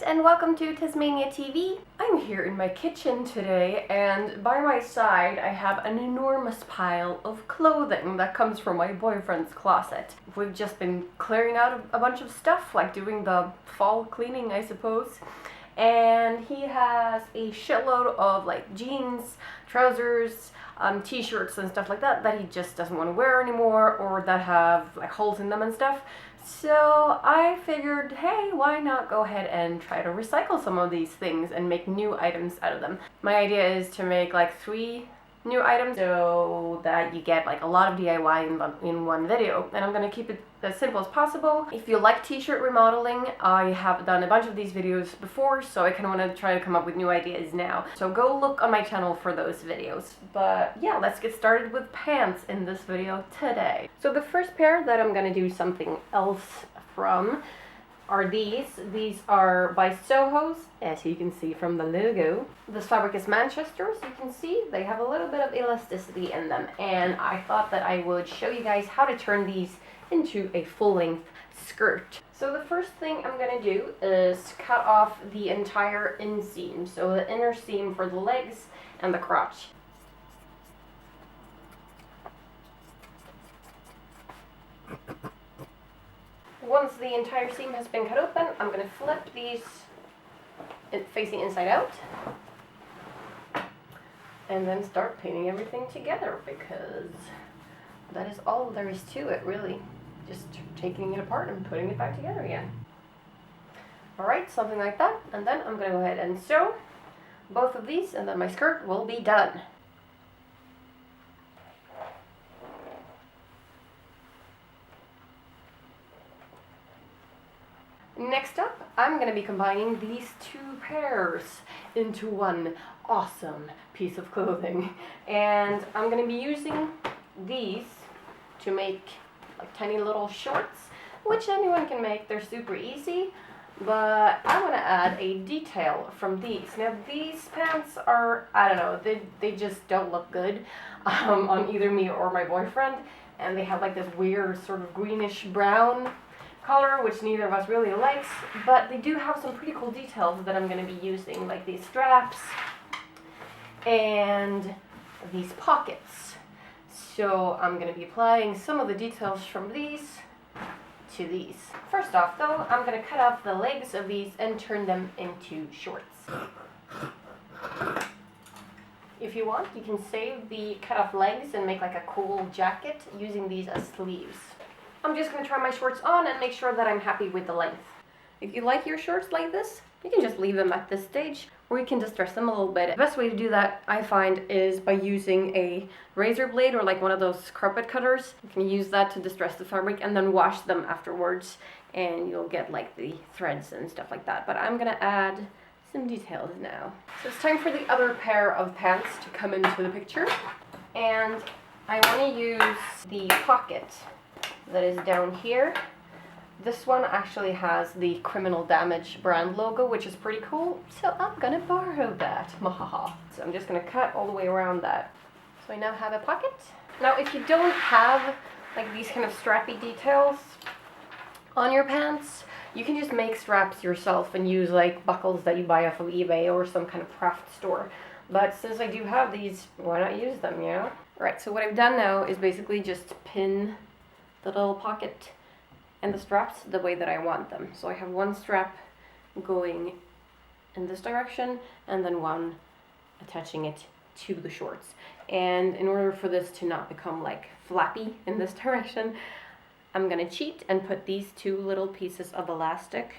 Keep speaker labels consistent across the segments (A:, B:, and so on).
A: and welcome to Tasmania TV. I'm here in my kitchen today, and by my side I have an enormous pile of clothing that comes from my boyfriend's closet. We've just been clearing out a bunch of stuff, like doing the fall cleaning, I suppose. And he has a shitload of like jeans, trousers, t-shirts and stuff like that that he just doesn't want to wear anymore, or that have like holes in them and stuff. So I figured, hey, why not go ahead and try to recycle some of these things and make new items out of them. My idea is to make like 3 new items so that you get like a lot of DIY in one video, and I'm gonna keep it as simple as possible. If you like t-shirt remodeling, I have done a bunch of these videos before, so I kind of want to try to come up with new ideas now. So go look on my channel for those videos. But yeah, let's get started with pants in this video today. So the first pair that I'm gonna do something else from are these. These are by Soho's, as you can see from the logo. This fabric is Manchester, as you can see. They have a little bit of elasticity in them, and I thought that I would show you guys how to turn these into a full-length skirt. So the first thing I'm gonna do is cut off the entire inseam, so the inner seam for the legs and the crotch. Once the entire seam has been cut open, I'm going to flip these facing inside out and then start pinning everything together, because that is all there is to it, really. Just taking it apart and putting it back together again. Alright, something like that, and then I'm going to go ahead and sew both of these, and then my skirt will be done. Next up, I'm going to be combining these 2 pairs into one awesome piece of clothing. And I'm going to be using these to make like tiny little shorts, which anyone can make. They're super easy, but I want to add a detail from these. Now these pants are, I don't know, they just don't look good on either me or my boyfriend. And they have like this weird sort of greenish brown color, which neither of us really likes, but they do have some pretty cool details that I'm going to be using, like these straps and these pockets. So I'm going to be applying some of the details from these to these. First off though, I'm going to cut off the legs of these and turn them into shorts. If you want, you can save the cut off legs and make like a cool jacket using these as sleeves. I'm just going to try my shorts on and make sure that I'm happy with the length. If you like your shorts like this, you can just leave them at this stage, or you can distress them a little bit. The best way to do that, I find, is by using a razor blade or like one of those carpet cutters. You can use that to distress the fabric and then wash them afterwards, and you'll get like the threads and stuff like that. But I'm going to add some details now. So it's time for the other pair of pants to come into the picture, and I want to use the pocket that is down here. This one actually has the Criminal Damage brand logo, which is pretty cool, so I'm gonna borrow that. So I'm just gonna cut all the way around that. So I now have a pocket. Now if you don't have like these kind of strappy details on your pants, you can just make straps yourself and use like buckles that you buy off of eBay or some kind of craft store. But since I do have these, why not use them, you know? Alright, so what I've done now is basically just pin the little pocket and the straps the way that I want them. So I have one strap going in this direction and then one attaching it to the shorts. And in order for this to not become like flappy in this direction, I'm gonna cheat and put these 2 little pieces of elastic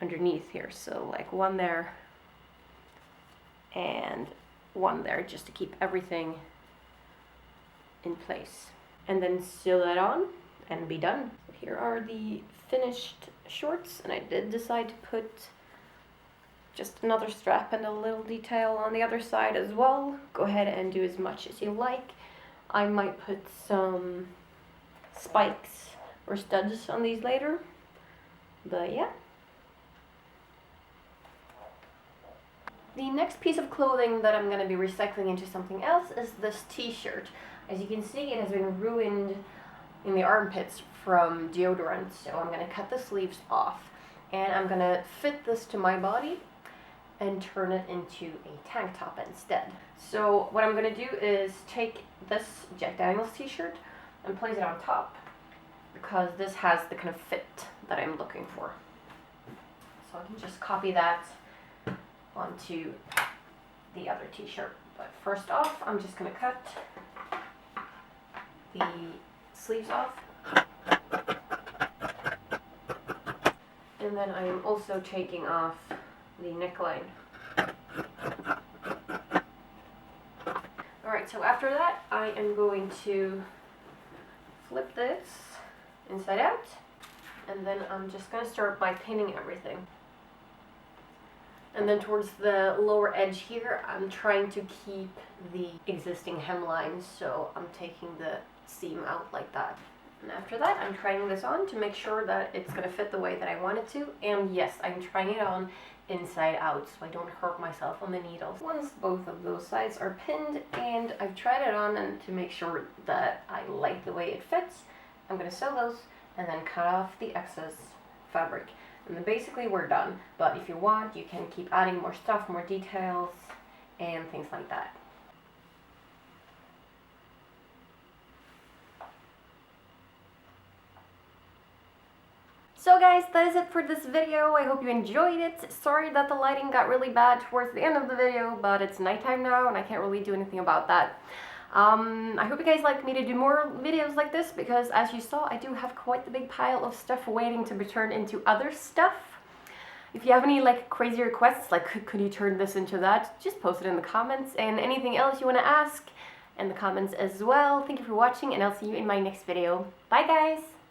A: underneath here. So like one there and one there, just to keep everything in place. And then sew that on and be done. Here are the finished shorts, and I did decide to put just another strap and a little detail on the other side as well. Go ahead and do as much as you like. I might put some spikes or studs on these later, but yeah. The next piece of clothing that I'm going to be recycling into something else is this t-shirt. As you can see, it has been ruined in the armpits from deodorant, so I'm going to cut the sleeves off. and I'm gonna fit this to my body and turn it into a tank top instead. So what I'm gonna do is take this Jack Daniels t-shirt and place it on top, because this has the kind of fit that I'm looking for. So I can just copy that onto the other t-shirt. But first off, I'm just gonna cut the sleeves off. And then I am also taking off the neckline. Alright, so after that, I am going to flip this inside out, and then I'm just going to start by pinning everything. And then towards the lower edge here, I'm trying to keep the existing hemline, so I'm taking the seam out like that. And after that, I'm trying this on to make sure that it's going to fit the way that I want it to. And yes, I'm trying it on inside out so I don't hurt myself on the needles. Once both of those sides are pinned and I've tried it on and to make sure that I like the way it fits, I'm going to sew those and then cut off the excess fabric. And then basically we're done. But if you want, you can keep adding more stuff, more details, and things like that. So guys, that is it for this video. I hope you enjoyed it. Sorry that the lighting got really bad towards the end of the video, but it's nighttime now and I can't really do anything about that. I hope you guys like me to do more videos like this, because as you saw, I do have quite the big pile of stuff waiting to be turned into other stuff. If you have any like crazy requests, like could you turn this into that, just post it in the comments, and anything else you want to ask in the comments as well. Thank you for watching, and I'll see you in my next video. Bye guys!